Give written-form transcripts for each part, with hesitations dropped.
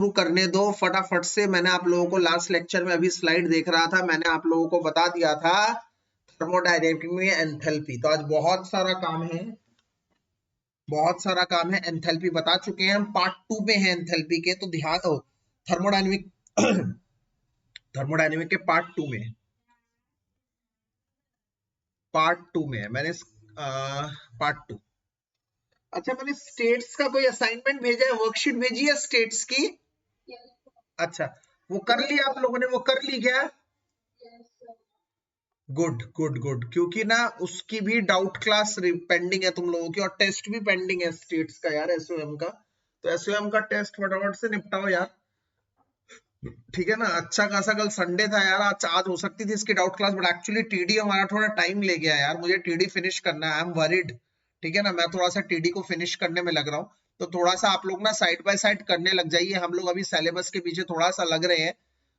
शुरू करने दो फटाफट से। मैंने आप लोगों को लास्ट लेक्चर में अभी स्लाइड देख रहा था, मैंने आप लोगों को बता दिया था थर्मोडायनेमिक में एंथैल्पी। तो आज बहुत सारा काम है, बहुत सारा काम है। एंथैल्पी बता चुके हैं हम, पार्ट 2 में है एंथैल्पी के। तो ध्यान दो, थर्मोडायनेमिक थर्मोडायनेमिक के पार्ट 2 में, पार्ट 2 में है। मैंने पार्ट 2। अच्छा, मैंने स्टेट्स का कोई असाइनमेंट भेजा है, वर्कशीट भेजी है स्टेट्स की? अच्छा, वो कर ली आप लोगों ने? वो कर ली क्या? गुड गुड गुड, क्योंकि ना उसकी भी डाउट क्लास पेंडिंग है तुम लोगों की, और टेस्ट भी पेंडिंग है स्टेट्स का यार, एसओएम का। तो एसओएम का टेस्ट फटाफट से निपटाओ यार, ठीक है ना। अच्छा खासा कल संडे था यार, आज आज हो सकती थी इसकी doubt class, but actually TD हमारा थोड़ा टाइम ले गया यार, मुझे टीडी फिनिश करना है। आई एम वरीड, ठीक है ना। मैं थोड़ा सा टीडी को फिनिश करने में लग रहा हूँ, तो थोड़ा सा आप लोग ना साइड बाय साइड करने लग जाइए। हम लोग अभी सिलेबस के पीछे थोड़ा सा लग रहे हैं,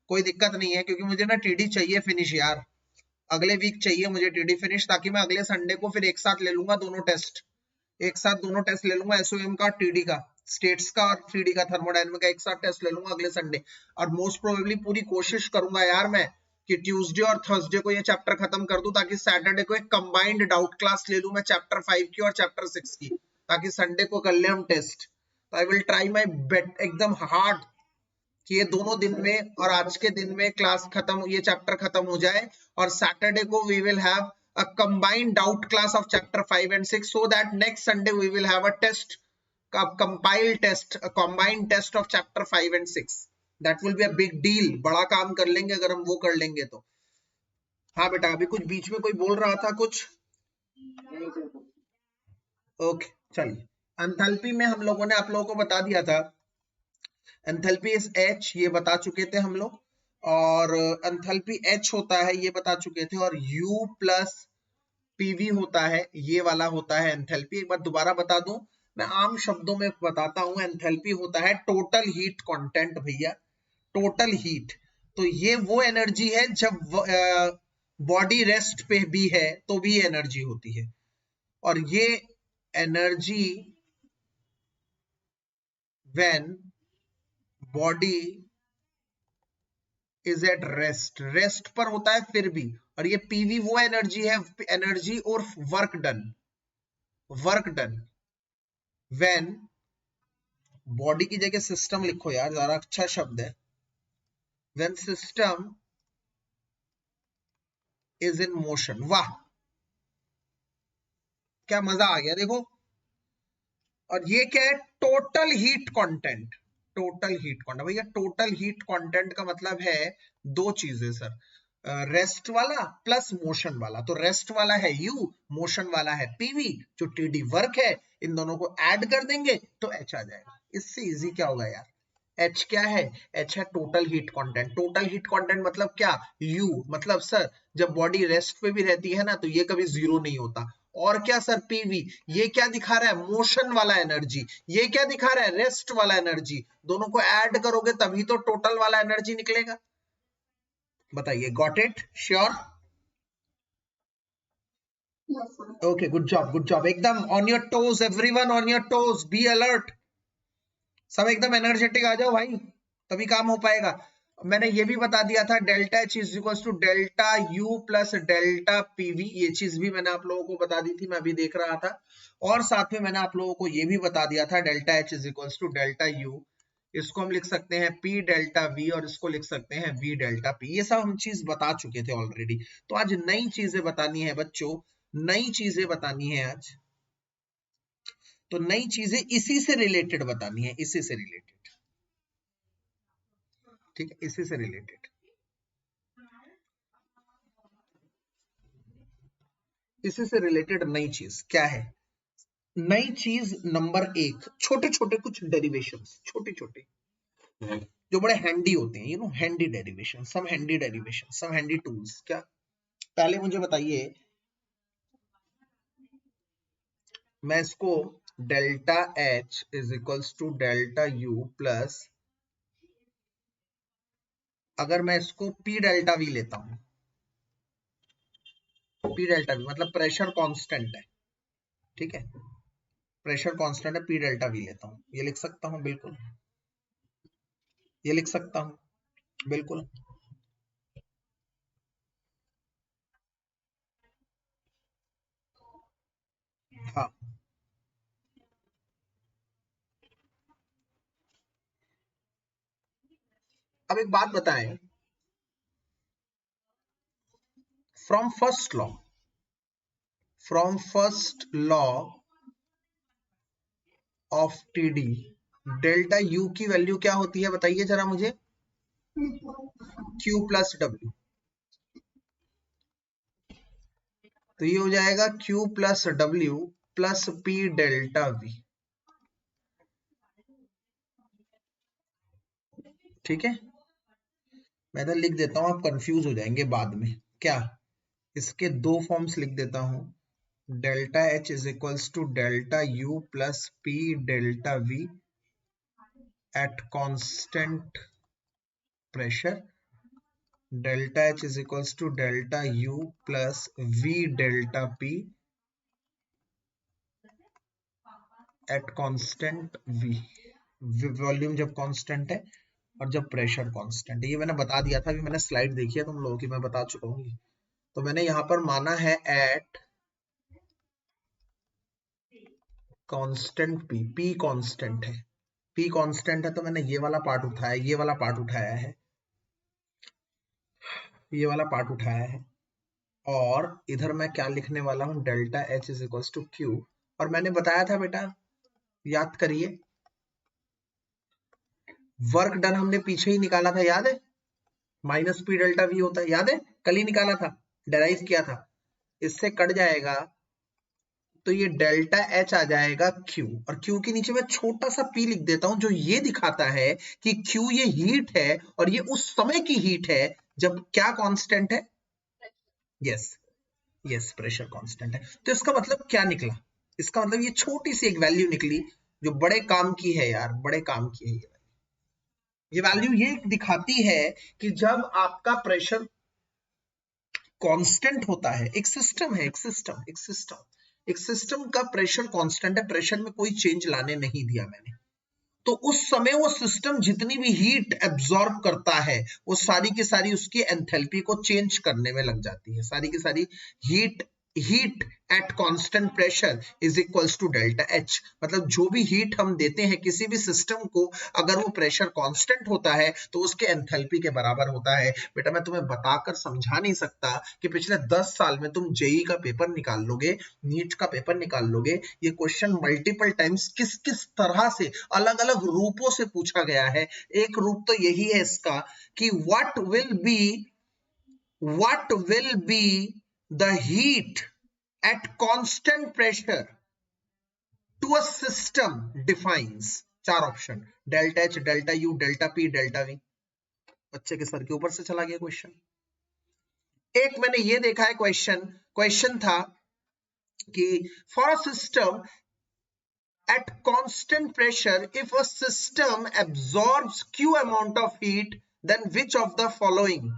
कोई दिक्कत नहीं है, क्योंकि मुझे ना टीडी चाहिए फिनिश यार, अगले वीक चाहिए मुझे टीडी फिनिश, ताकि मैं अगले संडे को फिर एक साथ ले लूंगा दोनों टेस्ट, एक साथ दोनों टेस्ट ले लूंगा, एसओएम का, टीडी का, स्टेट्स का और टीडी का, थर्मोडायनामिक का एक साथ टेस्ट ले लूंगा अगले संडे। और मोस्ट प्रोबेबली पूरी कोशिश करूंगा यार मैं कि ट्यूसडे और थर्सडे को ये चैप्टर खत्म कर दूं, ताकि सैटरडे को एक कंबाइंड डाउट क्लास ले लूं मैं चैप्टर 5 की और चैप्टर 6 की, ताकि संडे को कर ले हम test. I will try my best एकदम हार्ड कि ये दोनों दिन में और आज के दिन में क्लास खत्म, ये चैप्टर खत्म हो जाए, और सैटरडे को we will have a combined doubt class of chapter 5 and 6, so that next Sunday we will have a test, a compiled test, a combined test of chapter 5 and 6. That will be a big deal, बड़ा काम कर लेंगे अगर हम वो कर लेंगे तो। हाँ बेटा, अभी कुछ बीच में कोई बोल रहा था कुछ? ओके चलिए, एंथैल्पी में हम लोगों ने आप लोगों को बता दिया था, एंथैल्पी इज H, ये बता चुके थे हम लोग, और एंथैल्पी H होता है ये बता चुके थे, और U प्लस पीवी होता है, ये वाला होता है एंथैल्पी। एक बार दोबारा बता दूं, मैं आम शब्दों में बताता हूं, एंथैल्पी होता है टोटल हीट कंटेंट भैया, टोटल हीट। तो ये वो एनर्जी है जब बॉडी रेस्ट पे भी है तो भी एनर्जी होती है, और ये energy when body is at rest, rest पर होता है फिर भी। और ये पीवी वो एनर्जी है, एनर्जी और work done, work done when, body की जगह सिस्टम लिखो यार, ज्यादा अच्छा शब्द है, when system is in motion. वाह क्या मजा आ गया, देखो। और ये क्या है? Total heat content, total heat content भैया, टोटल हीट कंटेंट का मतलब है दो चीजें सर, रेस्ट वाला प्लस मोशन वाला। तो रेस्ट वाला है U, मोशन वाला है PV, जो TD वर्क है, इन दोनों को ऐड कर देंगे तो H आ जाएगा। इससे इजी क्या होगा यार? H क्या है? H है total heat content. Total heat content मतलब क्या? U मतलब सर, जब बॉडी रेस्ट पे भी रहती है ना, तो ये कभी जीरो नहीं होता। और क्या सर? PV, ये क्या दिखा रहा है? मोशन वाला एनर्जी। ये क्या दिखा रहा है? रेस्ट वाला एनर्जी। दोनों को ऐड करोगे तभी तो टोटल वाला एनर्जी निकलेगा। बताइए, got it? Sure? Okay, good job, good job, एकदम on your toes, everyone on your toes, be alert, सब एकदम एनर्जेटिक आ जाओ भाई, तभी काम हो पाएगा। मैंने ये भी बता दिया था, delta H is equal to delta U plus delta PV, ये चीज भी मैंने आप लोगों को बता दी थी, मैं अभी देख रहा था। और साथ में मैंने आप लोगों को ये भी बता दिया था, delta H is equal to delta U, इसको हम लिख सकते हैं P डेल्टा V, और इसको लिख सकते हैं V डेल्टा P। ये सब हम चीज बता चुके थे ऑलरेडी। तो आज नई चीजें बतानी है बच्चों, नई चीजें बतानी है आज। तो नई चीजें इसी से रिलेटेड बतानी है, इसी से रिलेटेड, ठीक है, इसी से रिलेटेड। इसी से रिलेटेड नई चीज क्या है? नई चीज नंबर 1, छोटे छोटे कुछ डेरिवेशंस, छोटे छोटे जो बड़े हैंडी होते हैं, handy derivation, some handy derivation, some handy tools. क्या? पहले मुझे बताइए, मैं इसको delta H is equals to delta U plus, अगर मैं इसको P डेल्टा V लेता हूं, P डेल्टा V मतलब प्रेशर कांस्टेंट है, ठीक है, प्रेशर कांस्टेंट है, P डेल्टा V लेता हूं, ये लिख सकता हूं बिल्कुल। ये लिख सकता हूं बिल्कुल। हाँ, अब एक बात बताएं, from first law, from first law of TD, delta U की वैल्यू क्या होती है बताइए जरा मुझे। क्यू प्लस डब्ल्यू, तो ये हो जाएगा Q plus W plus P delta we. ठीक है, मैं इधर लिख देता हूं, आप कंफ्यूज हो जाएंगे बाद में। क्या, इसके दो फॉर्म्स लिख देता हूं, delta H is equals to delta U plus P delta V at constant pressure, delta H is equals to delta U plus V delta P at constant V. Volume जब कांस्टेंट है और जब pressure constant है, ये मैंने बता दिया था, अभी मैंने स्लाइड देखी है तुम लोगों की, मैं बता चुका हूँ। तो मैंने यहाँ पर माना है at constant P, P constant है, पी कांस्टेंट है, तो मैंने ये वाला पार्ट उठाया, ये वाला पार्ट उठाया है, ये वाला पार्ट उठाया है, और इधर मैं क्या लिखने वाला हूँ, delta H is equal to Q. और मैंने बताया था बेटा, याद करिए, वर्क डन हमने पीछे ही निकाला था, याद है, माइनस पी डेल्टा वी होता है, याद है, कल ही निकाला था, डेराइव किया था। इससे कट जाएगा तो ये डेल्टा एच आ जाएगा क्यू, और क्यू के नीचे मैं छोटा सा पी लिख देता हूं, जो ये दिखाता है कि क्यू ये हीट है, और ये उस समय की हीट है जब क्या कांस्टेंट है, यस, यस प्रेशर कांस्टेंट है। तो इसका मतलब क्या निकला, इसका मतलब ये छोटी सी एक वैल्यू निकली जो बड़े काम की है यार, बड़े काम की है ये वैल्यू ये दिखाती है कि जब आपका प्रेशर कांस्टेंट होता है, एक सिस्टम है, एक सिस्टम का प्रेशर कांस्टेंट है, प्रेशर में कोई चेंज लाने नहीं दिया मैंने, तो उस समय वो सिस्टम जितनी भी हीट एब्जॉर्ब करता है, वो सारी की सारी उसकी एंथैल्पी को चेंज करने में लग जाती है, सारी की सारी heat, heat at constant pressure is equals to delta H. मतलब जो भी हीट हम देते हैं किसी भी सिस्टम को, अगर वो प्रेशर कांस्टेंट होता है तो उसके एंथैल्पी के बराबर होता है। बेटा मैं तुम्हें बताकर समझा नहीं सकता कि पिछले 10 साल में तुम जेई का पेपर निकाल लोगे, नीट का पेपर निकाल लोगे, ये क्वेश्चन मल्टीपल टाइम्स किस किस तरह से अलग अलग रूपों से पूछा गया है। एक रूप तो यही है इसका कि what will be the heat at constant pressure to a system defines, चार option, delta H, delta U, delta P, delta we. बच्चे के सर के ऊपर से चला गया क्वेश्चन। एक मैंने ये देखा है क्वेश्चन, क्वेश्चन था कि for a system at constant pressure, if a system absorbs q amount of heat, then which of the following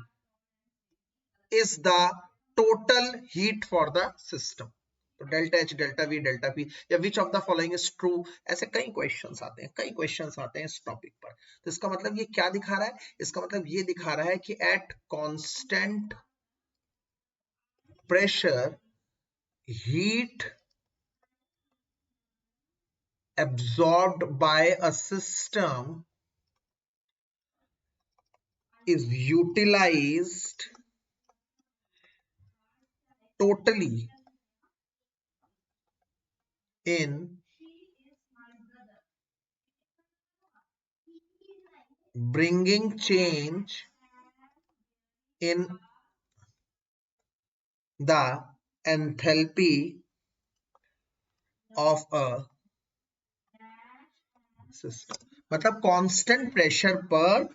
is the total heat for the system? तो delta H, delta V, delta P, या which of the following is true, ऐसे कई questions आते हैं, कई questions आते हैं इस टॉपिक पर। तो इसका मतलब ये क्या दिखा रहा है, इसका मतलब ये दिखा रहा है कि eight constant pressure heat absorbed by a system is utilized totally in bringing change in the enthalpy of a system। मतलब कांस्टेंट प्रेशर पर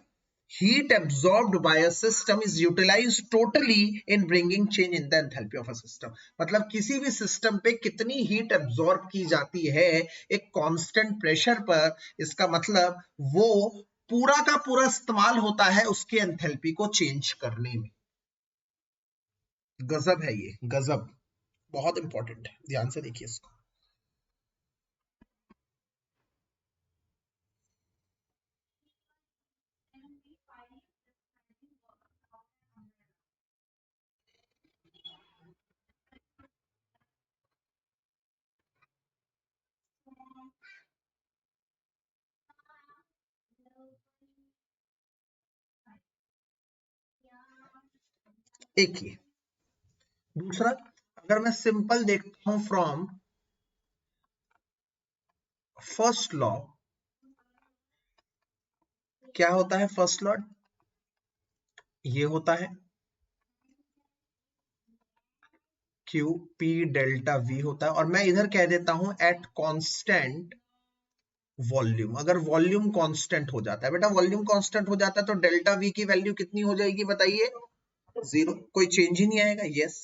heat absorbed by a system is utilized totally in bringing change in the enthalpy of a system। मतलब किसी भी system पे कितनी heat absorb की जाती है एक कांस्टेंट प्रेशर पर, इसका मतलब वो पूरा का पूरा इस्तेमाल होता है उसके एंथैल्पी को चेंज करने में। गजब है ये, गजब, बहुत इंपॉर्टेंट है, ध्यान से देखिए इसको। एक ये। दूसरा, अगर मैं सिंपल देखता हूं फ्रॉम फर्स्ट लॉ, क्या होता है फर्स्ट लॉ? ये होता है क्यू पी डेल्टा वी होता है, और मैं इधर कह देता हूं एट कांस्टेंट वॉल्यूम। अगर वॉल्यूम कांस्टेंट हो जाता है बेटा, वॉल्यूम कांस्टेंट हो जाता है तो डेल्टा वी की वैल्यू कितनी हो जाएगी बताइए? जीरो, कोई चेंज ही नहीं आएगा। यस,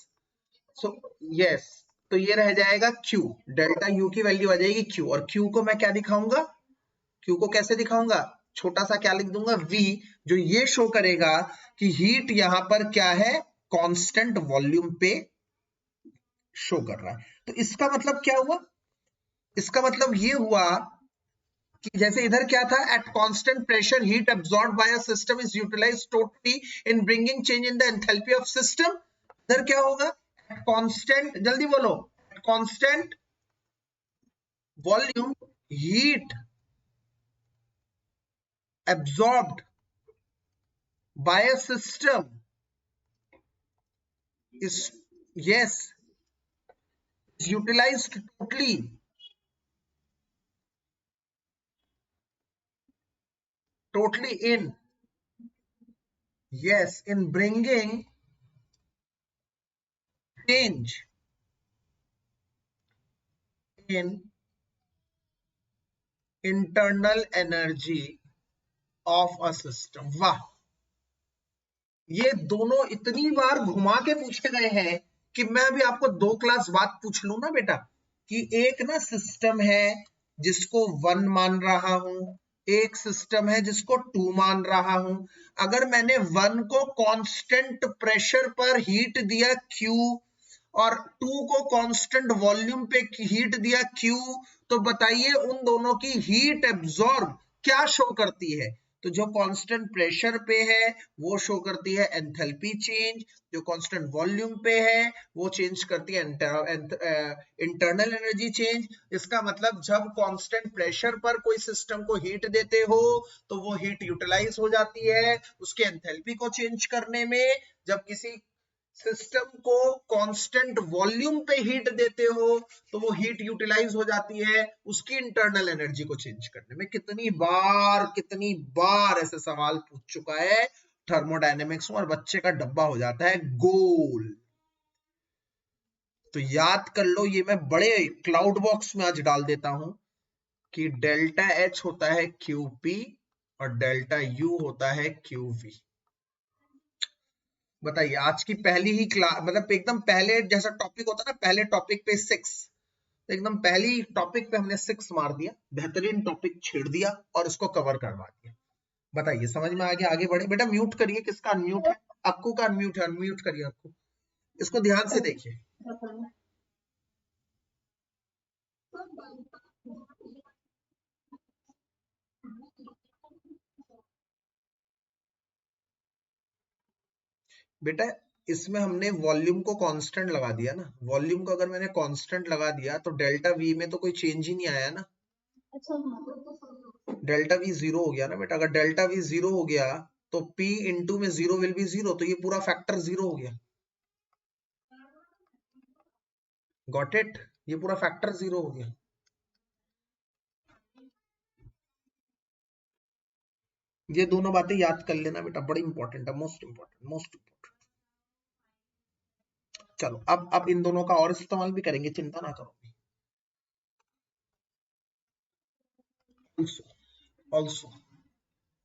सो यस, तो ये रह जाएगा Q, डेल्टा U की वैल्यू आ जाएगी Q, और Q को मैं क्या दिखाऊंगा? Q को कैसे दिखाऊंगा? छोटा सा क्या लिख दूंगा? V, जो ये शो करेगा कि हीट यहां पर क्या है, कांस्टेंट वॉल्यूम पे शो कर रहा है। तो इसका मतलब क्या हुआ? इसका मतलब ये हुआ कि जैसे इधर क्या था, at constant pressure heat absorbed by a system is utilized totally in bringing change in the enthalpy of system. इधर क्या होगा? एट कांस्टेंट, जल्दी बोलो, at constant volume heat absorbed by a system is, yes, is utilized totally in, yes, in bringing change in internal energy of a system। वाह, ये दोनों इतनी बार घुमा के पूछे गए हैं कि मैं अभी आपको 2 क्लास बाद पूछ लू ना बेटा, कि एक ना सिस्टम है जिसको 1 मान रहा हूं, एक सिस्टम है जिसको 2 मान रहा हूं। अगर मैंने 1 को कांस्टेंट प्रेशर पर हीट दिया Q और 2 को कांस्टेंट वॉल्यूम पे हीट दिया Q, तो बताइए उन दोनों की हीट एब्जॉर्ब क्या शो करती है? तो जो कांस्टेंट प्रेशर पे है वो शो करती है एंथैल्पी चेंज, जो कांस्टेंट वॉल्यूम पे है वो चेंज करती है इंटरनल एनर्जी चेंज। इसका मतलब जब कांस्टेंट प्रेशर पर कोई सिस्टम को हीट देते हो तो वो हीट यूटिलाइज हो जाती है उसके एंथैल्पी को चेंज करने में। जब किसी सिस्टम को कांस्टेंट वॉल्यूम पे हीट देते हो तो वो हीट यूटिलाइज हो जाती है उसकी इंटरनल एनर्जी को चेंज करने में। कितनी बार ऐसे सवाल पूछ चुका है थर्मोडायनेमिक्स में, और बच्चे का डब्बा हो जाता है गोल। तो याद कर लो, ये मैं बड़े क्लाउड बॉक्स में आज डाल देता हूं कि डेल्टा एच होता है क्यूपी और डेल्टा यू होता है क्यूवी। बताइए, आज की पहली ही क्लास, मतलब एकदम पहले जैसा टॉपिक होता है ना, पहले टॉपिक पे 6, एकदम पहली टॉपिक पे हमने 6 मार दिया, बेहतरीन टॉपिक छेड़ दिया और इसको कवर करवा दिया। बताइए, समझ में आ गया? आगे बढ़े बेटा। म्यूट करिए, किसका अनम्यूट है? अक्कू का अनम्यूट है, अनम्यूट करिए अक्कू। इसको ध्यान से देखिए। बेटा, इसमें हमने वॉल्यूम को कांस्टेंट लगा दिया ना, वॉल्यूम को अगर मैंने कांस्टेंट लगा दिया तो डेल्टा वी में तो कोई चेंज ही नहीं आया ना। डेल्टा वी जीरो हो गया ना बेटा। अगर डेल्टा वी जीरो हो गया तो P इंटू में जीरो विल बी जीरो, तो ये पूरा फैक्टर जीरो हो गया। Got it? ये पूरा फैक्टर जीरो हो गया। ये दोनों बातें याद कर लेना बेटा, बड़ी इंपॉर्टेंट है, मोस्ट इंपॉर्टेंट, मोस्ट इंपॉर्टेंट। चलो, अब इन दोनों का और इस्तेमाल भी करेंगे, चिंता ना करो। ऑल्सो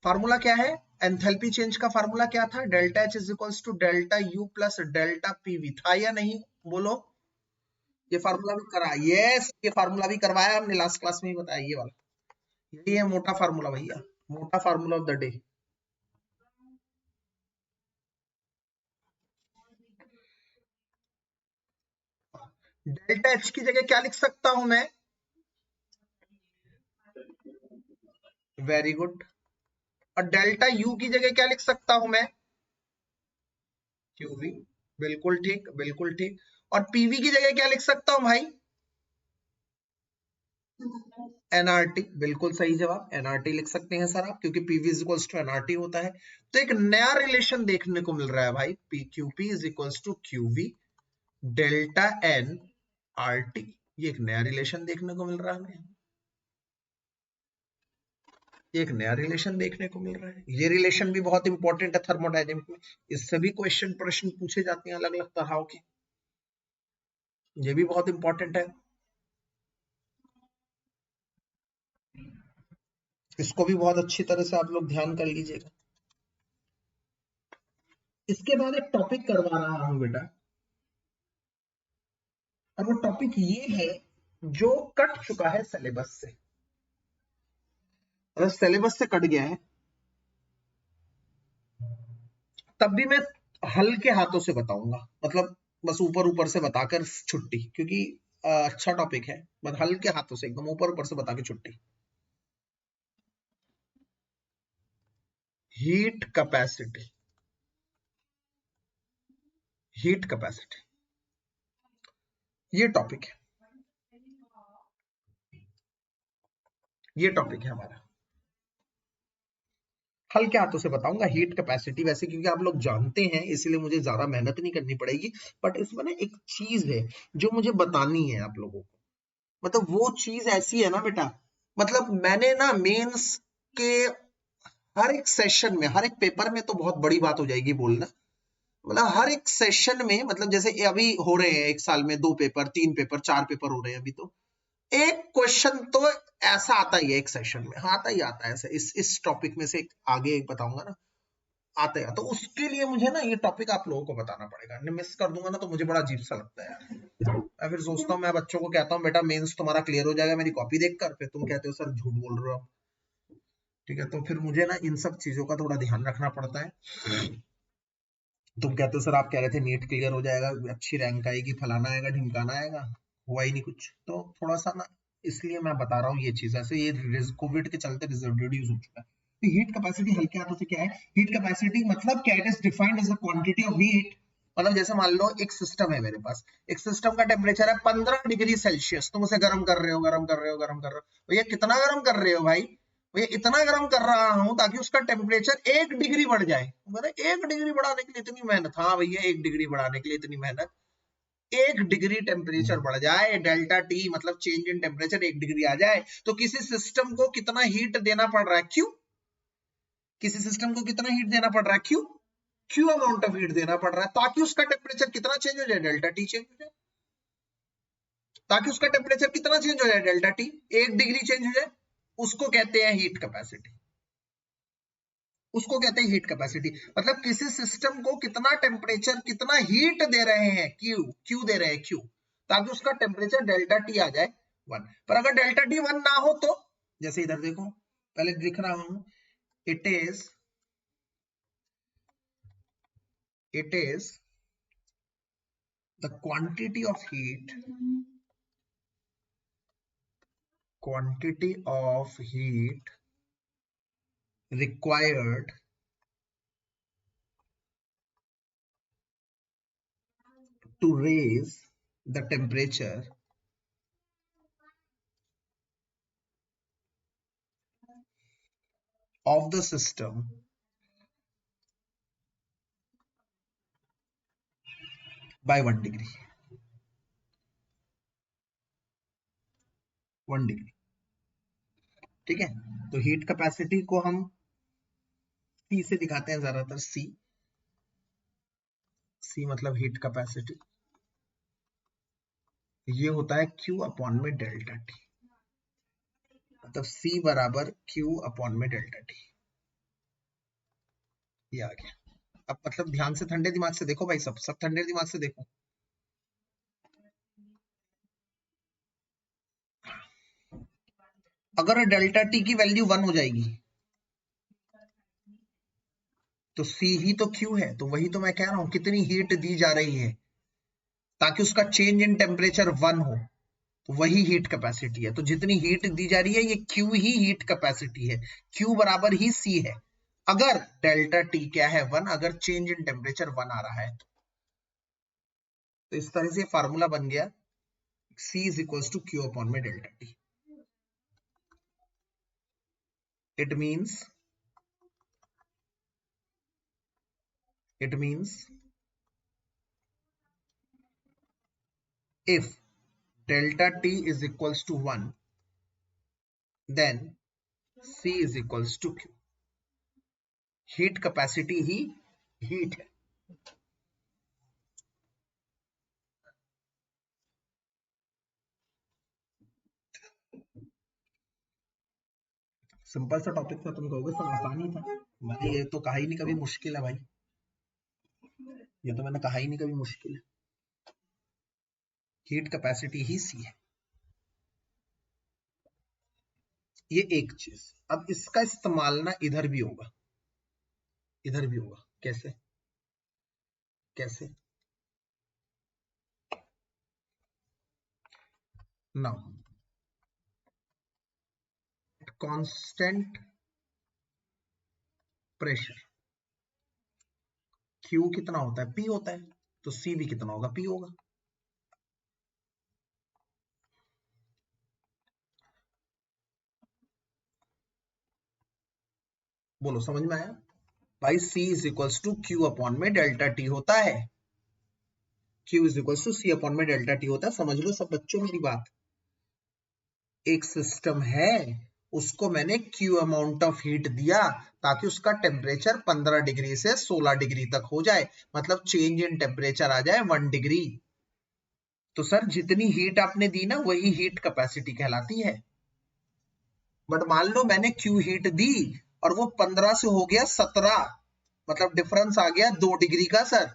फार्मूला क्या है? एंथैल्पी चेंज का फार्मूला क्या था? Delta H is equals to delta U plus delta PV. था या नहीं? बोलो। ये फार्मूला भी करा, यस, ये फार्मूला भी करवाया हमने, लास्ट क्लास में ही बताया ये वाला। यही है मोटा फार्मूला भैया, मोटा formula of the day. Delta H की जगह क्या लिख सकता हूं मैं? Very good. और डेल्टा यू की जगह क्या लिख सकता हूं मैं, क्यूवी। बिल्कुल ठीक, बिल्कुल ठीक। और पीवी की जगह क्या लिख सकता हूं भाई, एनआरटी। बिल्कुल सही जवाब, एनआरटी लिख सकते हैं सर आप, क्योंकि PV is equals to NRT होता है। तो एक नया रिलेशन देखने को मिल रहा है भाई, P QP is equals to QV delta N R T. ये एक नया रिलेशन देखने को मिल रहा है हमें, एक नया रिलेशन देखने को मिल रहा है। ये रिलेशन भी बहुत इंपॉर्टेंट है थर्मोडायनेमिक में, इससे भी क्वेश्चन प्रश्न पूछे जाते हैं अलग अलग तरह के, ये भी बहुत इंपॉर्टेंट है, इसको भी बहुत अच्छी तरह से आप लोग ध्यान कर लीजिएगा। इसके बाद एक टॉपिक करवा रहा हूं बेटा, और वो टॉपिक ये है जो कट चुका है सिलेबस से। अगर सिलेबस से कट गया है तब भी मैं हल्के हाथों से बताऊंगा, मतलब बस ऊपर ऊपर से बताकर छुट्टी, क्योंकि अच्छा टॉपिक है, बस हल्के हाथों से एकदम ऊपर ऊपर से बता के छुट्टी। हीट कैपेसिटी, हीट कैपेसिटी ये टॉपिक है, ये टॉपिक है हमारा, हल्के हाथों से बताऊंगा हीट कैपेसिटी। वैसे क्योंकि आप लोग जानते हैं इसलिए मुझे ज्यादा मेहनत नहीं करनी पड़ेगी, बट इसमें ना एक चीज है जो मुझे बतानी है आप लोगों को, मतलब वो चीज ऐसी है ना बेटा, मतलब मैंने ना मेंस के हर एक सेशन में, हर एक पेपर में तो बहुत बड़ी बात हो जाएगी बोलना, मतलब हर एक सेशन में, मतलब जैसे अभी हो रहे हैं एक साल में 2 पेपर 3 पेपर 4 पेपर हो रहे हैं अभी, तो एक क्वेश्चन तो ऐसा आता ही है एक सेशन में, हाँ आता ही आता है ऐसे, इस टॉपिक में से आगे एक बताऊंगा ना, आता है। तो उसके लिए मुझे ना ये टॉपिक आप लोगों को बताना पड़ेगा, नहीं मिस कर दूंगा ना तो मुझे बड़ा अजीब सा लगता है यार। मैं फिर सोचता हूँ, मैं बच्चों को कहता हूँ बेटा मेंस तुम्हारा क्लियर हो जाएगा मेरी कॉपी देखकर, फिर तुम कहते हो सर झूठ बोल रहे हो आप, ठीक है। तो फिर मुझे ना इन सब चीजों का थोड़ा ध्यान रखना पड़ता है। तुम कहते हो सर आप कह रहे थे नीट क्लियर हो जाएगा, अच्छी रैंक आएगी, फलाना आएगा ढिमकाना आएगा, हुआ ही नहीं कुछ, तो थोड़ा सा ना इसलिए मैं बता रहा हूँ ये चीज, ऐसे ये कोविड के चलते रिजल्ट रिड्यूस हो चुका है। तो हीट कैपेसिटी हल्के हाथों से क्या है, हीट कैपेसिटी मतलब क्या, it is defined as a quantity of heat. मतलब जैसे मान लो एक सिस्टम है मेरे पास, एक सिस्टम का टेम्परेचर है 15 डिग्री सेल्सियस, तुम उसे गर्म कर रहे हो, गर्म कर रहे हो, गर्म कर रहे हो, भैया कितना गर्म कर रहे हो भाई, भैया इतना गर्म कर रहा हूं ताकि उसका टेम्परेचर 1 डिग्री बढ़ जाए। मतलब 1 डिग्री बढ़ाने के लिए इतनी मेहनत, हाँ भैया 1 डिग्री बढ़ाने के लिए इतनी मेहनत, 1 डिग्री टेम्परेचर बढ़ जाए, डेल्टा टी मतलब चेंज इन टेम्परेचर 1 डिग्री आ जाए, तो किसी सिस्टम को कितना हीट देना पड़ रहा है, क्यों, किसी सिस्टम को कितना हीट देना पड़ रहा है, क्यों, क्यू अमाउंट ऑफ हीट देना पड़ रहा है, ताकि उसका टेम्परेचर कितना चेंज हो जाए, डेल्टा टी चेंज हो जाए, ताकि उसका टेम्परेचर कितना चेंज हो जाए, डेल्टा टी 1 डिग्री चेंज हो जाए, उसको कहते हैं हीट कैपेसिटी, उसको कहते हैं हीट कैपेसिटी। मतलब किसी सिस्टम को कितना टेम्परेचर कितना हीट दे रहे हैं, क्यू, क्यू दे रहे हैं क्यू, ताकि उसका टेम्परेचर डेल्टा टी आ जाए 1। पर अगर डेल्टा टी 1 ना हो तो, जैसे इधर देखो पहले लिख रहा हूं, it is the quantity of heat, quantity of heat required to raise the temperature of the system by 1 degree, 1 degree, ठीक है। तो हीट कैपेसिटी को हम सी से दिखाते हैं ज्यादातर, सी, सी मतलब हीट कैपेसिटी, ये होता है क्यू अपॉन में डेल्टा टी, मतलब सी बराबर क्यू अपॉन में डेल्टा टी, ये आ गया। अब मतलब ध्यान से ठंडे दिमाग से देखो भाई, सब सब ठंडे दिमाग से देखो, अगर डेल्टा टी की वैल्यू 1 हो जाएगी तो सी ही तो क्यू है, तो वही तो मैं कह रहा हूं, कितनी हीट दी जा रही है ताकि उसका चेंज इन टेम्परेचर 1 हो, तो वही हीट कैपेसिटी है। तो जितनी हीट दी जा रही है ये क्यू ही हीट कैपेसिटी है, क्यू बराबर ही सी है। अगर डेल्टा टी क्या है 1, अगर चेंज इन टेम्परेचर 1 आ रहा है तो इस तरह से फार्मूला बन गया C is equals to Q upon में delta T. It means if delta T is equals to 1, then C is equals to Q. Heat capacity he heat है. सिंपल सा टॉपिक था. तुम कहोगे सर आसान ही था. मैंने ये तो कहा ही नहीं कभी मुश्किल है भाई. ये तो मैंने कहा ही नहीं कभी मुश्किल है. हीट कैपेसिटी ही सी है. ये एक चीज. अब इसका इस्तेमाल ना इधर भी होगा. इधर भी होगा. कैसे कैसे नाउ कांस्टेंट प्रेशर Q कितना होता है? P होता है. तो C भी कितना होगा? P होगा. बोलो समझ में आया? भाई C is equals to Q upon में डेल्टा T होता है. Q is equals to C upon में डेल्टा T होता है. समझ लो सब बच्चों मेरी बात. एक सिस्टम है, उसको मैंने Q अमाउंट ऑफ हीट दिया ताकि उसका टेम्परेचर 15 डिग्री से 16 डिग्री तक हो जाए. मतलब चेंज इन टेम्परेचर आ जाए 1 डिग्री. तो सर जितनी हीट आपने दी ना वही हीट कैपेसिटी कहलाती है. बट मान लो मैंने Q हीट दी और वो 15 से हो गया 17, मतलब डिफरेंस आ गया 2 डिग्री का सर.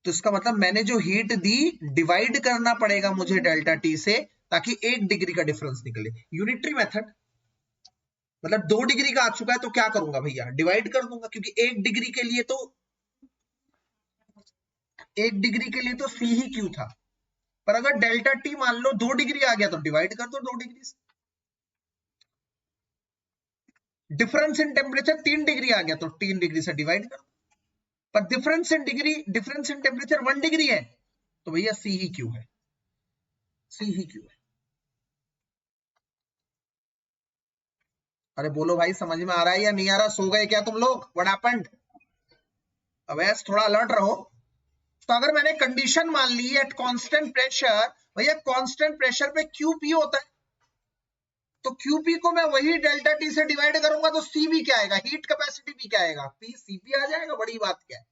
तो इसका मतलब मैंने जो हीट दी डिवाइड करना पड़ेगा मुझे डेल्टा टी से ताकि 1 डिग्री का डिफरेंस निकले. Unitary method. मतलब 2 डिग्री का आ चुका है तो क्या करूंगा भैया? डिवाइड कर दूंगा. क्योंकि 1 डिग्री के लिए तो 1 डिग्री के लिए तो सी ही क्यू था. पर अगर डेल्टा टी मान लो 2 डिग्री आ गया तो डिवाइड कर दो 2 डिग्री से. डिफरेंस इन टेम्परेचर 3 डिग्री आ गया तो 3 डिग्री से डिवाइड कर दो. पर डिफरेंस इन टेम्परेचर 1 डिग्री है तो भैया सी ही क्यू है. सी ही क्यू है. अरे बोलो भाई समझ में आ रहा है या नहीं आ रहा? सो गए क्या तुम लोग? What happened? अब ऐसे थोड़ा अलर्ट रहो. तो अगर मैंने कंडीशन मान ली एट कांस्टेंट प्रेशर, भैया कांस्टेंट प्रेशर पे क्यूपी होता है तो क्यूपी को मैं वही डेल्टा टी से डिवाइड करूंगा तो सी भी क्या आएगा? हीट कैपेसिटी भी क्या आएगा? पी सीपी आ जाएगा. बड़ी बात क्या है?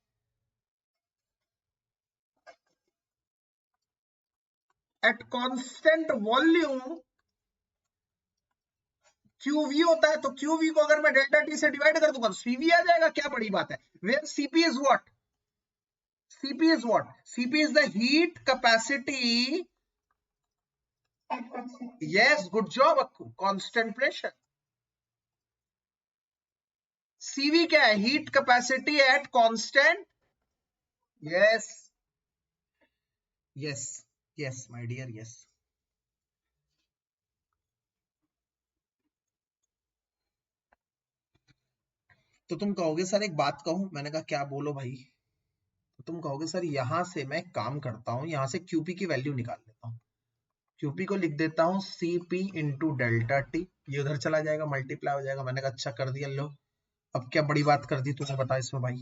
एट कांस्टेंट वॉल्यूम क्यूवी होता है तो क्यूवी को अगर मैं डेल्टा टी से डिवाइड कर दूंगा तो सीवी आ जाएगा. क्या बड़ी बात है? Where CP is what? CP is what? CP is the heat capacity. Yes, good job Akku. Constant pressure. CV क्या है? Heat capacity at constant. Yes yes yes my dear, yes. तो तुम कहोगे सर एक बात कहूं. मैंने कहा क्या? बोलो भाई. तो तुम कहोगे सर यहां से मैं काम करता हूं, यहां से क्यूपी की वैल्यू निकाल लेता हूं. क्यूपी को लिख देता हूं सीपी इंटू डेल्टा टी. ये उधर चला जाएगा, मल्टीप्लाई हो जाएगा. मैंने कहा अच्छा कर दिया. लो अब क्या बड़ी बात कर दी तुमने, बता इसमें भाई.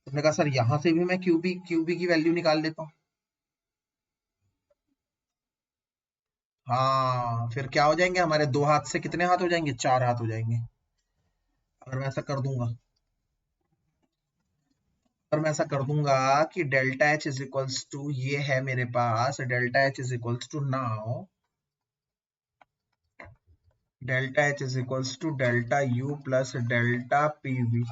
तुमने कहा सर यहां से भी मैं क्यूबी क्यूबी की वैल्यू निकाल देता हूँ. हाँ फिर क्या हो जाएंगे हमारे? 2 हाथ से कितने हाथ हो जाएंगे? 4 हाथ हो जाएंगे. अगर मैं ऐसा कर दूंगा, अगर मैं ऐसा कर दूंगा कि delta H is equals to, ये है मेरे पास delta H is equals to now delta H is equals to delta U plus delta PV.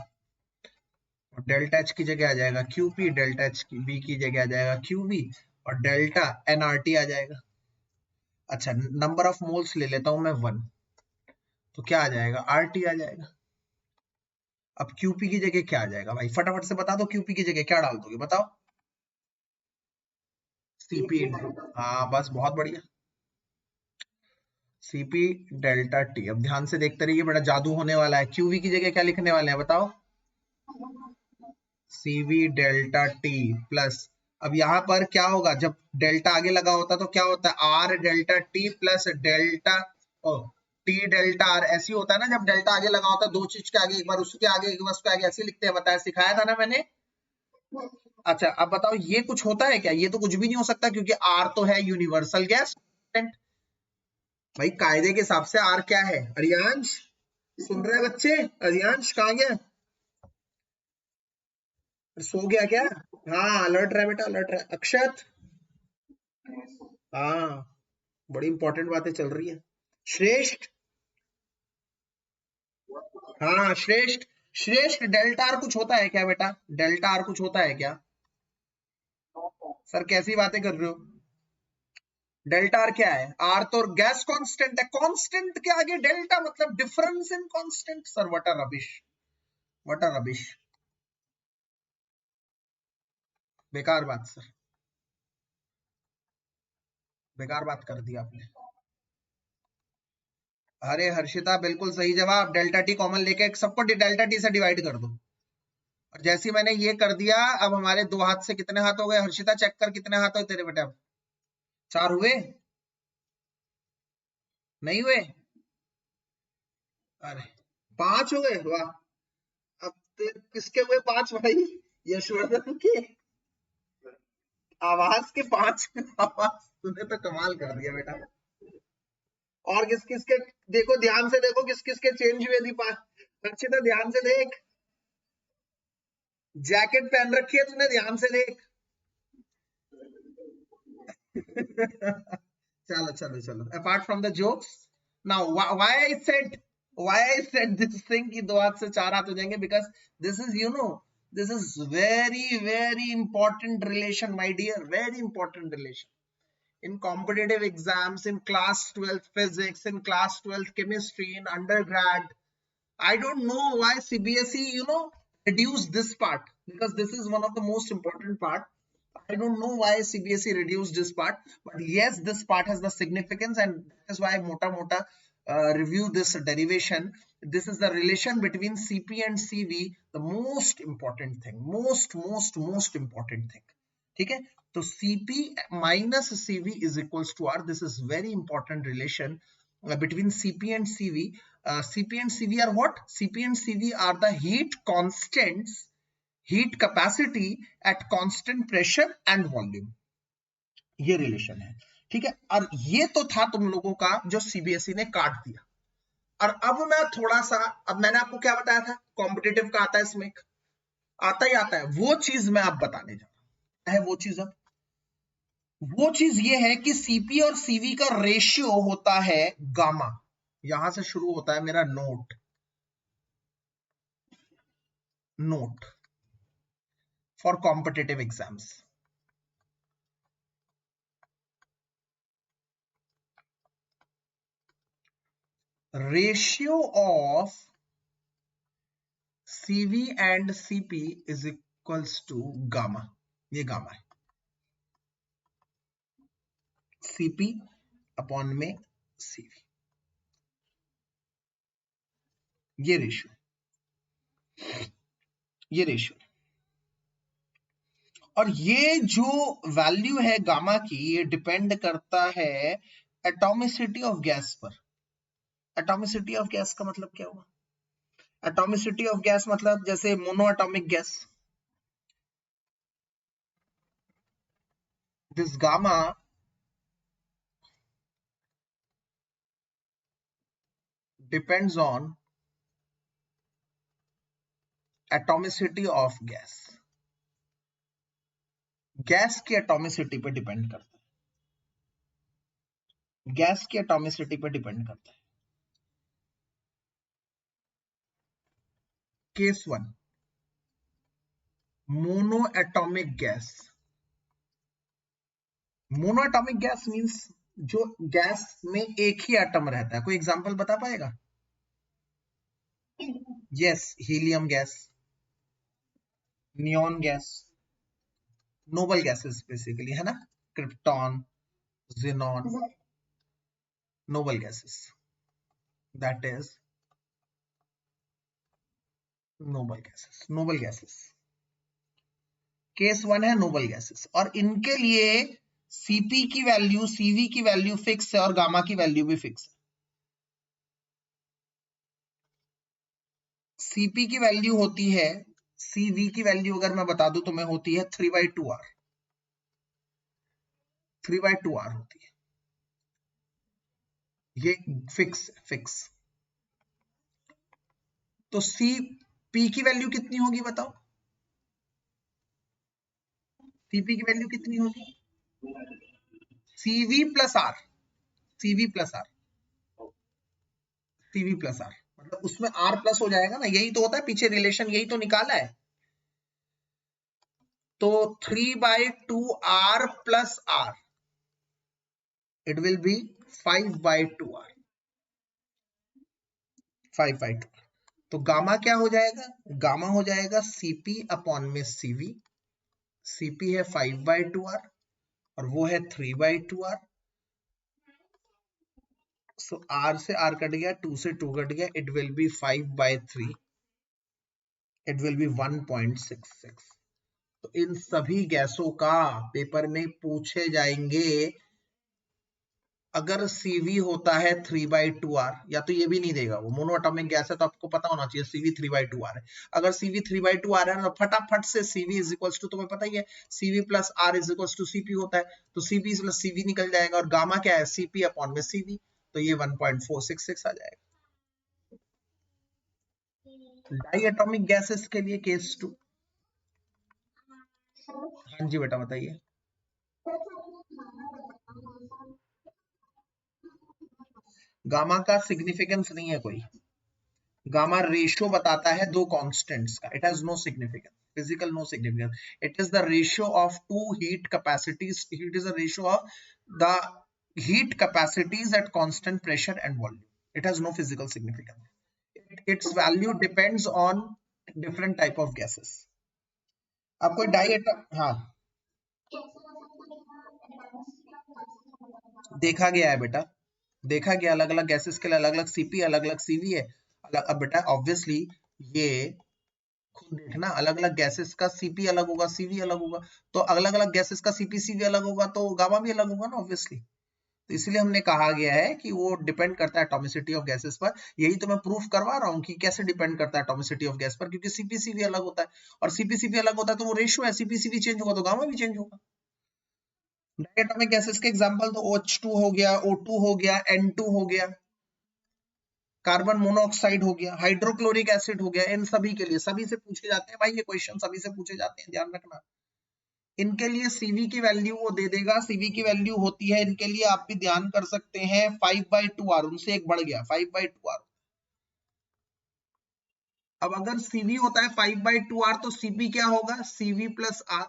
Delta H की जगह आ जाएगा क्यूपी, डेल्टा एच की बी की जगह आ जाएगा क्यूवी और डेल्टा एनआरटी आ जाएगा. अच्छा नंबर ऑफ मोल्स ले लेता हूं मैं 1. तो क्या आ जाएगा? आरटी आ जाएगा. अब क्यूपी की जगह क्या आ जाएगा भाई? फटाफट से बता दो. क्यूपी की जगह क्या डाल दोगे? बताओ. CP into. हाँ बस बहुत बढ़िया. Cp delta T. अब ध्यान से देखते रहिए, बड़ा जादू होने वाला है। QV की जगह क्या लिखने वाले हैं बताओ? Cv डेल्टा टी प्लस, अब यहां पर क्या होगा, जब डेल्टा आगे लगा होता तो क्या होता है, R delta T plus delta T delta R. ऐसी होता है ना, जब डेल्टा आगे लगा होता है, दो चीज के आगे एक बार उसके आगे एक बार उसके आगे ऐसे लिखते हैं, बताया, सिखाया था ना मैंने। अच्छा अब बताओ ये कुछ होता है क्या? ये तो कुछ भी नहीं हो सकता, क्योंकि आर तो है यूनिवर्सल गैस कांस्टेंट। भाई कायदे के हिसाब से आर क्या है? अर्यांश सुन रहे हैं बच्चे? अर्यांश कहाँ गया? सो गया क्या? हाँ अलर्ट रहे बेटा, अलर्ट रहे। अक्षत, हाँ बड़ी इंपॉर्टेंट बातें चल रही है। श्रेष्ठ, हाँ श्रेष्ठ, श्रेष्ठ डेल्टा आर कुछ होता है क्या बेटा? डेल्टा आर कुछ होता है क्या? सर कैसी बातें कर रहे हो? डेल्टा आर क्या है? आर तो गैस कांस्टेंट है, कांस्टेंट के आगे डेल्टा मतलब difference in constant. Sir what a rubbish, what a rubbish, बेकार बात सर, बेकार बात कर दी आपने। अरे हर्षिता बिल्कुल सही जवाब, डेल्टा टी कॉमन लेके सबको डेल्टा टी से डिवाइड कर दो। और जैसे ही मैंने ये कर दिया, अब हमारे दो हाथ से कितने हाथ हो गए? हर्षिता चेक कर कितने हाथ हो तेरे बेटे? अब 4 हुए? नहीं हुए? अरे 5 हो गए, वाह। अब किसके हुए 5 भाई? यशवर्धन के आवाज के 5। आवाज तूने तो कमाल कर दिया बेटा। और किस किस के, देखो ध्यान से देखो किस किस के चेंज हुए थी 5। अच्छे तो ध्यान से देख, जैकेट पहन रखी है तूने, ध्यान से देख। चलो चलो चलो, apart from the jokes, now why I said this thing कि दो हाथ से 4 हाथ हो जाएंगे, because this is you know this is very very important relation my dear, very important relation in competitive exams, in class 12th physics, in class 12th chemistry, in undergrad. I don't know why CBSE, reduced this part, because this is one of the most important part. I don't know why CBSE reduced this part, but yes, this part has the significance, and that is why Mota Mota review this derivation. This is the relation between CP and CV, the most important thing, most important thing. ठीक है, तो CP minus CV is equals to R. This is very important relation between CP and CV. CP and CV are what? CP and CV are the heat constants, heat capacity at constant pressure and volume. ये relation है, ठीक है। और ये तो था तुम लोगों का जो सीबीएसई ने काट दिया। और अब मैं थोड़ा सा, अब मैंने आपको क्या बताया था, कॉम्पिटिटिव का आता है इसमें, आता ही आता है, वो चीज मैं आप बताने जा रहा हूं। है वो चीज, अब वो चीज ये है कि सीपी और सीवी का रेशियो होता है गामा। यहां से शुरू होता है मेरा note, note for competitive exams. Ratio of CV and CP is equals to gamma. ये गामा है, CP अपॉन में CV, ये रेशियो, ये रेशियो। और ये जो वैल्यू है गामा की, ये डिपेंड करता है एटॉमिसिटी ऑफ गैस पर। एटॉमिसिटी ऑफ गैस का मतलब क्या हुआ? एटॉमिसिटी ऑफ गैस मतलब जैसे mono atomic gas, this gamma depends on atomicity of gas. Gas की एटॉमिसिटी पे डिपेंड करता है, गैस की एटॉमिसिटी पे डिपेंड करता है। Case 1, mono atomic gas. Mono atomic gas means जो गैस में एक ही एटम रहता है। कोई एग्जांपल बता पाएगा? Yes, helium gas, neon gas, noble gases basically, है ना, krypton, xenon, noble gases, that is noble gases case 1 है नोबल गैसेस, और इनके लिए सीपी की वैल्यू सीवी की वैल्यू फिक्स है और गामा की वैल्यू भी फिक्स है। सीपी की वैल्यू होती है, सीवी की वैल्यू अगर मैं बता दूं तो मैं होती है 3/2r, 3/2r होती है, ये फिक्स। तो सीपी की वैल्यू कितनी होगी बताओ, सीपी की वैल्यू कितनी होगी, CV plus R, CV plus R, CV plus R, मतलब उसमें आर प्लस हो जाएगा ना, यही तो होता है पीछे रिलेशन, यही तो निकाला है। तो 3/2r plus R, it will be 5/2r, 5/2। तो गामा क्या हो जाएगा, गामा हो जाएगा सीपी अपॉन में सीवी, सीपी है 5/2r और वो है 3/2r, सो r से r कट गया, 2 से 2 कट गया, it will B 5/3, it will B 1.66। तो इन सभी गैसों का पेपर में पूछे जाएंगे, अगर सीवी होता है 3/2r, या तो ये भी नहीं देगा, वो मोनोएटॉमिक गैस है तो आपको पता होना चाहिए सीवी 3/2r है। अगर सीवी 3/2r है तो फटाफट से सीवी इज इक्वल्स टू, तुम्हें पता ही है CV plus R is equals to CP होता है, तो सीपी प्लस सीवी निकल जाएगा, और गामा क्या है सीपी अपॉन में सीवी, तो ये 1.466 आ जाएगा। डाई एटॉमिक गैसेस के लिए केस 2। हाँ जी बेटा बताइए। गामा का सिग्निफिकेंस नहीं है कोई, गामा रेशियो बताता है दो कांस्टेंट्स का, it has no significance, physical no significance, it is the ratio of two heat capacities, it is the ratio of the heat capacities at constant pressure and volume, it has no physical significance, its value depends on different type of gases। अब कोई die atom, हाँ देखा गया है बेटा, देखा गया, अलग अलग गैसेस के लिए अलग अलग सीपी अलग अलग सीवी है। अब बेटा ऑब्वियसली ये खुद देखना, अलग अलग गैसेस का सीपी अलग होगा सीवी अलग होगा, तो अलग अलग गैसेस का सीपी सीवी अलग होगा तो गामा भी अलग होगा ना ऑब्वियसली। तो इसलिए हमने कहा गया है कि वो डिपेंड करता है एटॉमिसिटी ऑफ गैसेस पर, यही तो मैं प्रूफ करवा रहा हूँ कि कैसे डिपेंड करता है एटॉमिसिटी ऑफ गैस पर, क्योंकि सीपीसीवी अलग होता है, और सीपीसीवी अलग होता है तो वो रेशियो है, सीपीसीवी चेंज होगा तो गामा भी चेंज होगा। डायटोमिक गैसेस के एग्जांपल तो OH2 हो गया, O2 हो गया, N2 हो गया, कार्बन मोनोऑक्साइड हो गया, हाइड्रोक्लोरिक एसिड हो गया, इन सभी के लिए सभी से पूछे जाते हैं भाई, ये क्वेश्चन सभी से पूछे जाते हैं, ध्यान रखना। इनके लिए सीवी की वैल्यू वो दे देगा, सीवी की वैल्यू होती है इनके लिए, आप भी ध्यान कर सकते हैं 5/2r, उनसे एक बढ़ गया 5/2r। अब अगर सीवी होता है 5/2r तो सीपी क्या होगा, सीवी प्लस आर,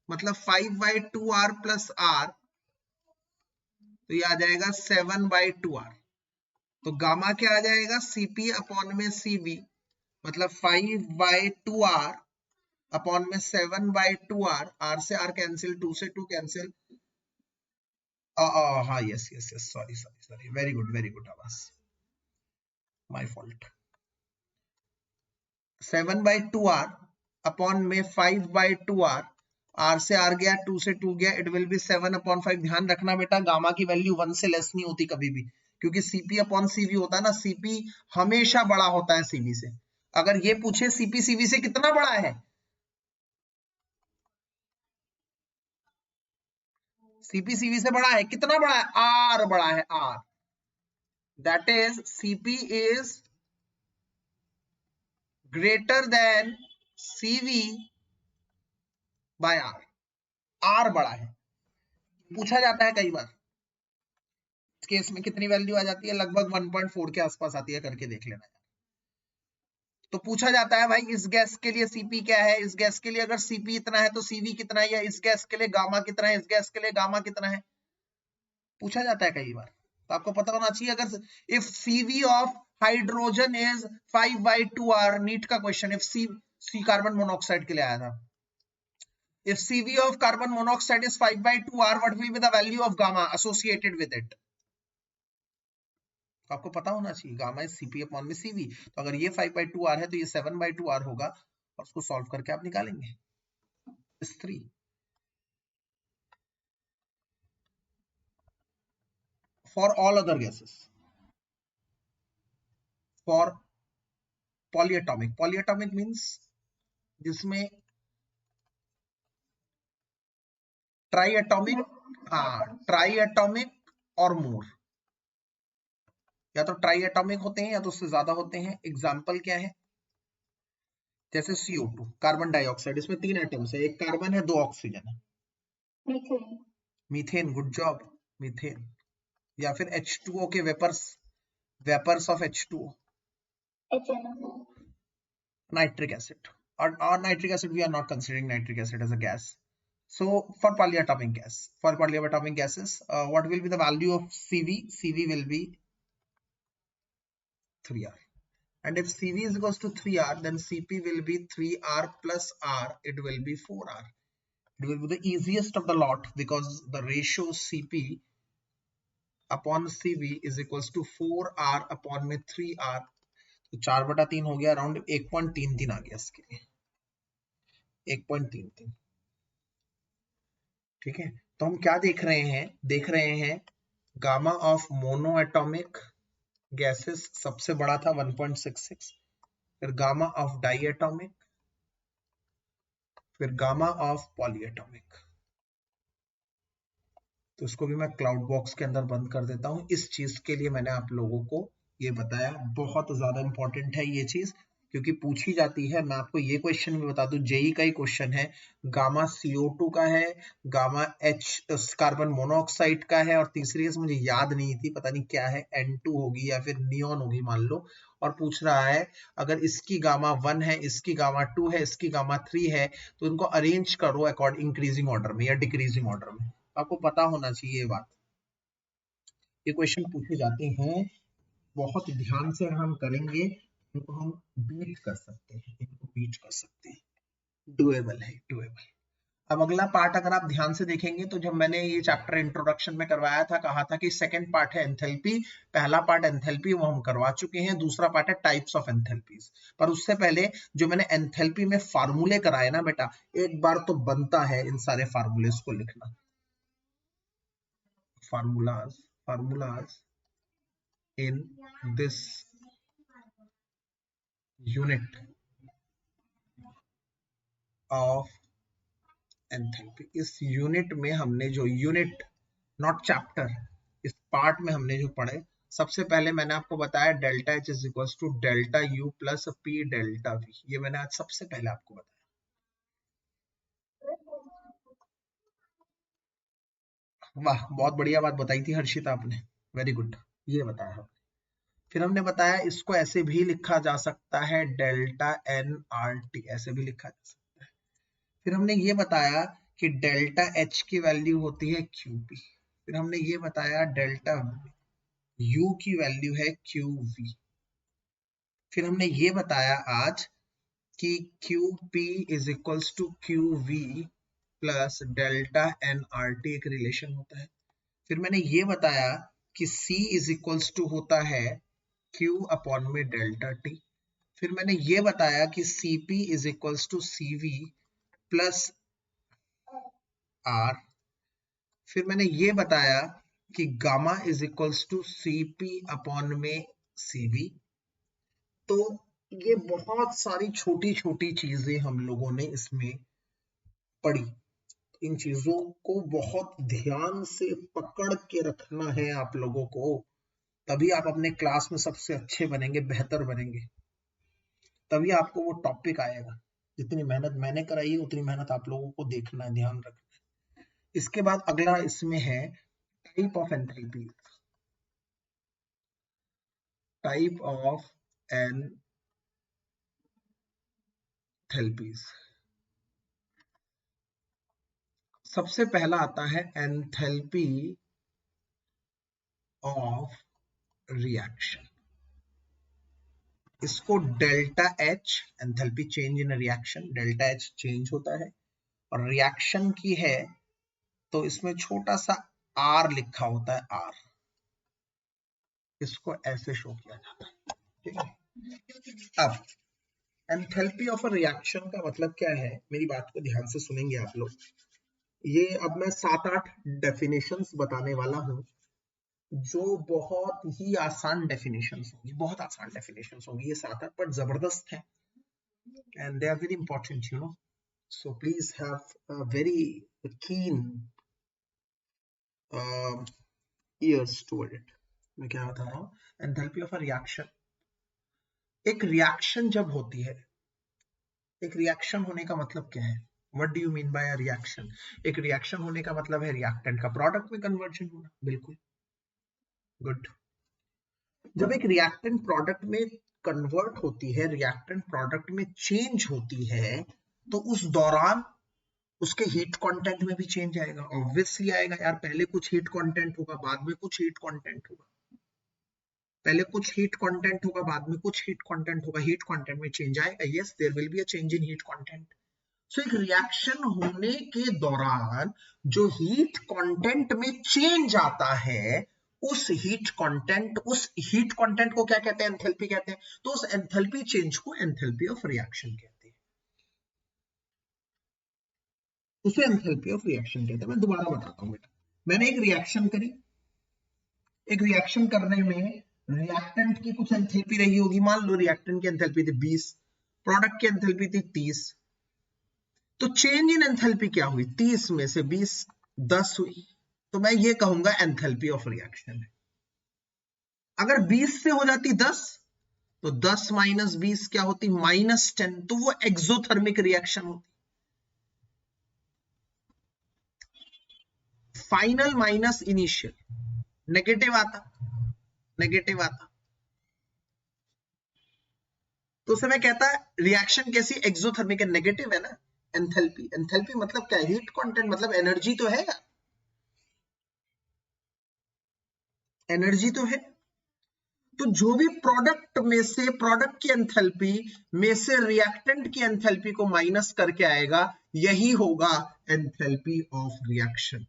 मतलब 5/2r प्लस आर, तो ये आ जाएगा 7/2r। तो गामा क्या आ जाएगा, सीपी अपॉन में सीवी, मतलब 5/2r अपॉन में 7/2r, आर से आर कैंसिल, 2 से 2 कैंसिल, हाँ yes yes yes, sorry sorry sorry, very good आवाज, माय फॉल्ट। 7/2r अपॉन में 5/2r, r से r गया, 2 से 2 गया, इट विल बी 7/5। ध्यान रखना बेटा गामा की वैल्यू 1 से लेस नहीं होती कभी भी, क्योंकि सीपी अपॉन सीवी होता है ना, सीपी हमेशा बड़ा होता है सीवी से। अगर ये पूछे सीपी सीवी से कितना बड़ा है, सीपी सीवी से बड़ा है, कितना बड़ा है, आर बड़ा है, R, that is CP is greater than CV by R, R बड़ा है। पूछा जाता है कई बार, इस केस में कितनी वैल्यू आ जाती है, लगभग 1.4 के आसपास आती है, करके देख लेना। तो पूछा जाता है भाई इस गैस के लिए सीपी क्या है, इस गैस के लिए अगर सीपी इतना है तो सीवी कितना है, या इस गैस के लिए गामा कितना है, इस गैस के लिए गामा कितना है, पूछा जाता है कई बार। तो आपको पता होना चाहिए, अगर if CV of hydrogen is 5/2r, NEET का question, if C carbon monoxide के लिए आया था, if CV of carbon monoxide is 5/2r, what will be the value of gamma associated with it? तो आपको पता होना चाहिए गामा इज सीपी अपॉन में सीवी। तो अगर ये 5/2r है तो ये 7/2r होगा, और उसको सॉल्व करके आप निकालेंगे इस 3। For all other gases, for polyatomic, polyatomic means जिसमें ट्राई एटॉमिक, हाँ ट्राई एटॉमिक और मोर, या तो ट्राई एटॉमिक होते हैं या तो उससे ज्यादा होते हैं। एग्जाम्पल क्या है, जैसे CO2 कार्बन डाइऑक्साइड, इसमें 3 एटम्स है, एक कार्बन है 2 ऑक्सीजन है। Methane, good job, methane. या फिर H2O के vapours, vapours of H2O, nitric acid, और nitric acid we are not considering nitric acid as a gas. So for polyatomic gas, for polyatomic gases, what will be the value of CV? CV will be 3R. And if CV is equals to 3R, then CP will be 3R plus R. It will be 4R. It will be the easiest of the lot because the ratio CP upon CV is equals to 4R upon में 3R. तो 4/3 हो गया, around 1.33 आ गया इसके लिए, 1.33. ठीक है, तो हम क्या देख रहे हैं gamma of mono atomic gases सबसे बड़ा था 1.66, फिर गामा ऑफ डाई एटॉमिक, फिर गामा ऑफ पॉली एटॉमिक। तो इसको भी मैं क्लाउड बॉक्स के अंदर बंद कर देता हूं। इस चीज के लिए मैंने आप लोगों को ये बताया, बहुत ज्यादा इंपॉर्टेंट है ये चीज क्योंकि पूछी जाती है। मैं आपको ये क्वेश्चन भी बता दूं, जेई का ही क्वेश्चन है, गामा CO2 का है, गामा H कार्बन मोनोऑक्साइड का है, और तीसरी मुझे याद नहीं थी, पता नहीं क्या है, N2 होगी या फिर नियॉन होगी मान लो। और पूछ रहा है अगर इसकी गामा 1 है, इसकी गामा 2 है, इसकी गामा 3 है, तो इनको अरेंज करो अकॉर्डिंग इंक्रीजिंग ऑर्डर में या डिक्रीजिंग ऑर्डर में। आपको पता होना चाहिए ये बात, ये क्वेश्चन पूछे जाते हैं, बहुत ध्यान से हम करेंगे इनको, हम बीट कर सकते हैं, इनको बीट कर सकते हैं, डुएबल है, डुएबल। अब अगला पार्ट अगर आप ध्यान से देखेंगे तो जब मैंने ये चैप्टर इंट्रोडक्शन में करवाया था, कहा था कि सेकंड पार्ट है एंथैल्पी, पहला पार्ट एंथैल्पी वो हम करवा चुके हैं, दूसरा पार्ट है टाइप्स ऑफ एंथैल्पीज। पर उससे पहले जो मैंने एंथैल्पी में फार्मूले कराए ना बेटा, एक बार तो बनता है इन सारे फार्मूलेस को लिखना, formulas in this unit of enthalpy। इस यूनिट में हमने जो यूनिट, नॉट चैप्टर, इस पार्ट में हमने जो पढ़े, सबसे पहले मैंने आपको बताया delta H is equal to delta U plus P delta V। ये मैंने आज सबसे पहले आपको बताया। वाह, बहुत बढ़िया बात बताई थी हर्षिता आपने, वेरी गुड, ये बताया। फिर हमने बताया इसको ऐसे भी लिखा जा सकता है, डेल्टा NRT ऐसे भी लिखा जा सकता है। फिर हमने ये बताया कि डेल्टा H की वैल्यू होती है QP। फिर हमने ये बताया डेल्टा U की वैल्यू है QV। फिर हमने ये बताया आज कि QP is equals to QV plus delta NRT एक रिलेशन होता है। फिर मैंने ये बताया कि C इज इक्वल्स टू होता है Q अपॉन में डेल्टा T। फिर मैंने ये बताया कि CP is equals to CV plus R। फिर मैंने ये बताया कि gamma is equals to CP upon में CV। तो ये बहुत सारी छोटी छोटी चीजें हम लोगों ने इसमें पढ़ी। इन चीजों को बहुत ध्यान से पकड़ के रखना है आप लोगों को, तभी आप अपने क्लास में सबसे अच्छे बनेंगे, बेहतर बनेंगे, तभी आपको वो टॉपिक आएगा। जितनी मेहनत मैंने कराई है उतनी मेहनत आप लोगों को देखना है, ध्यान रखना है। इसके बाद अगला इसमें है type of enthalpy, type of enthalpies. सबसे पहला आता है एंथैल्पी ऑफ रिएक्शन। इसको delta H, enthalpy change in reaction, delta H change होता है, और रिएक्शन की है तो इसमें छोटा सा R लिखा होता है, R। इसको ऐसे शो किया जाता है, ठीक है। अब एंथैल्पी ऑफ अ रिएक्शन का मतलब क्या है, मेरी बात को ध्यान से सुनेंगे आप लोग। ये अब मैं 7-8 डेफिनेशंस बताने वाला हूं, जो बहुत ही आसान डेफिनेशंस होंगी, बहुत आसान डेफिनेशंस होंगी ये 7-8, पर जबरदस्त है and they are very important, you know, so please have a very keen ears toward it। मैं क्या बता रहा हूँ, एंथैल्पी ऑफ अ रिएक्शन, एक रिएक्शन जब होती है, एक रिएक्शन होने का मतलब क्या है, what do you mean by a reaction? एक रिएक्शन होने का मतलब है रिएक्टेंट का प्रोडक्ट में कन्वर्जन होना, बिल्कुल गुड। जब एक रिएक्टेंट प्रोडक्ट में कन्वर्ट होती है, रिएक्टेंट प्रोडक्ट में चेंज होती है, तो उस दौरान उसके हीट कंटेंट में भी चेंज आएगा, ऑब्वियसली आएगा यार। पहले कुछ हीट कंटेंट होगा, बाद में कुछ हीट कंटेंट होगा, पहले कुछ हीट कंटेंट होगा, बाद में कुछ हीट कंटेंट होगा, हीट कंटेंट में चेंज आएगा, yes there will be a change in heat content. So एक रिएक्शन होने के दौरान जो हीट कंटेंट में चेंज आता है, उस हीट कंटेंट को क्या कहते हैं, एंथैल्पी कहते हैं। तो उस एंथैल्पी चेंज को एंथैल्पी ऑफ रिएक्शन कहते हैं, उसे एंथैल्पी ऑफ रिएक्शन कहते हैं। मैं दोबारा बताता हूं बेटा, मैंने एक रिएक्शन करी, एक रिएक्शन करने में रिएक्टेंट की कुछ एंथैल्पी रही होगी, मान लो रिएक्टेंट की एंथैल्पी थी 20, प्रोडक्ट की एंथैल्पी थी 30, तो चेंज इन एंथैल्पी क्या हुई, 30 में से 20 10 हुई, तो मैं ये कहूंगा एंथैल्पी ऑफ रिएक्शन है। अगर 20 से हो जाती 10, तो 10 माइनस 20 क्या होती, -10, तो वो एक्सोथर्मिक रिएक्शन होती। फाइनल माइनस इनिशियल, नेगेटिव आता, नेगेटिव आता, तो उस समय कहता है रिएक्शन कैसी, एक्सोथर्मिक है, नेगेटिव है ना। एंथैल्पी, एंथैल्पी मतलब क्या है, हीट कंटेंट, मतलब एनर्जी तो है यार, एनर्जी तो है। तो जो भी प्रोडक्ट में से, प्रोडक्ट की एंथैल्पी में से रिएक्टेंट की एंथैल्पी को माइनस करके आएगा, यही होगा enthalpy of reaction,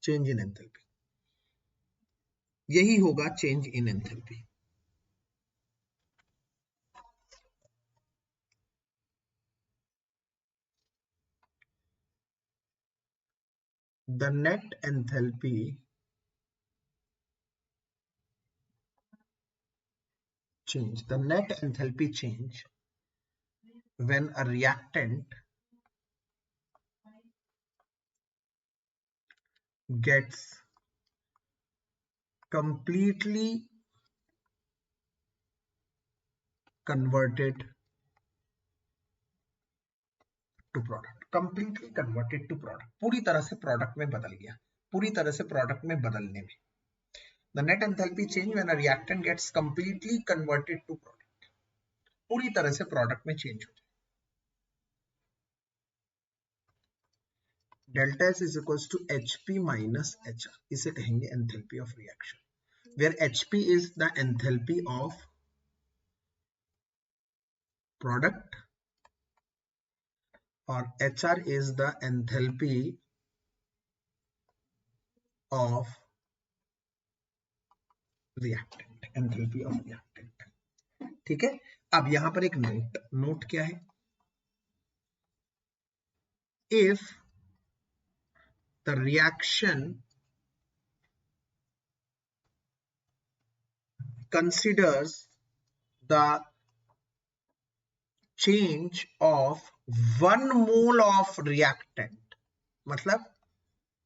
change in enthalpy, यही होगा change in enthalpy. The net enthalpy change, the net enthalpy change when a reactant gets completely converted to product, completely converted to product, पूरी तरह से प्रोडक्ट में बदल गया, पूरी तरह से प्रोडक्ट में बदलने में। The net enthalpy change when a reactant gets completely converted to product, पूरी तरह से प्रोडक्ट में चेंज हो जाए। Delta S is equals to HP minus HR, इसे कहेंगे enthalpy of reaction, where HP is the enthalpy of product और HR is the enthalpy of reactant, enthalpy of reactant, ठीक है। अब यहां पर एक नोट, नोट क्या है, if the reaction considers the change of 1 mole of reactant, मतलब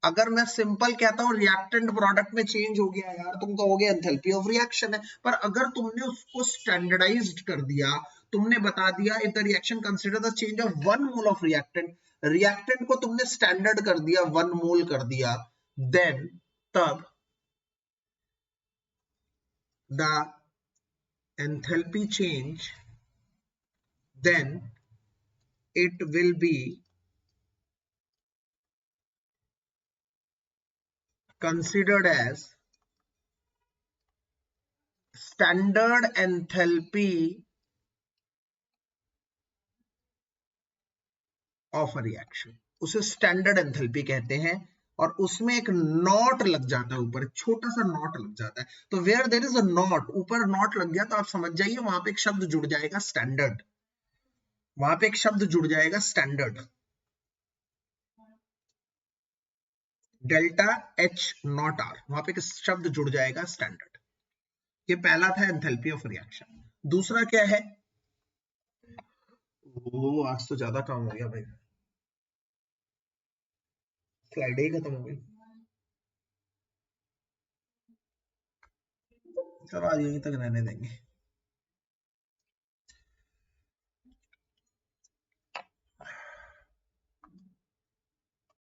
अगर मैं सिंपल कहता हूं रिएक्टेंट प्रोडक्ट में चेंज हो गया यार, तुम कहोगे एंथैल्पी ऑफ रिएक्शन है, पर अगर तुमने उसको स्टैंडर्डाइज्ड कर दिया, तुमने बता दिया if the reaction consider the change of 1 mole of reactant, reactant को तुमने स्टैंडर्ड कर दिया, 1 मोल कर दिया, देन तब the enthalpy change, then it will be considered as standard enthalpy of a reaction, उसे स्टैंडर्ड एंथैल्पी कहते हैं, और उसमें एक नॉट लग जाता है ऊपर, छोटा सा नॉट लग जाता है, तो where there is a nought, ऊपर नॉट लग गया तो आप समझ जाइए वहां पे एक शब्द जुड़ जाएगा स्टैंडर्ड, वहां पे एक शब्द जुड़ जाएगा standard, delta H nought R, वहां पे एक शब्द जुड़ जाएगा स्टैंडर्ड। ये पहला था एंथैल्पी ऑफ रिएक्शन। दूसरा क्या है? ओ आज तो ज्यादा काम हो गया भाई, स्लाइड ही खत्म हो गई। चलो आज यहीं तक रहने देंगे।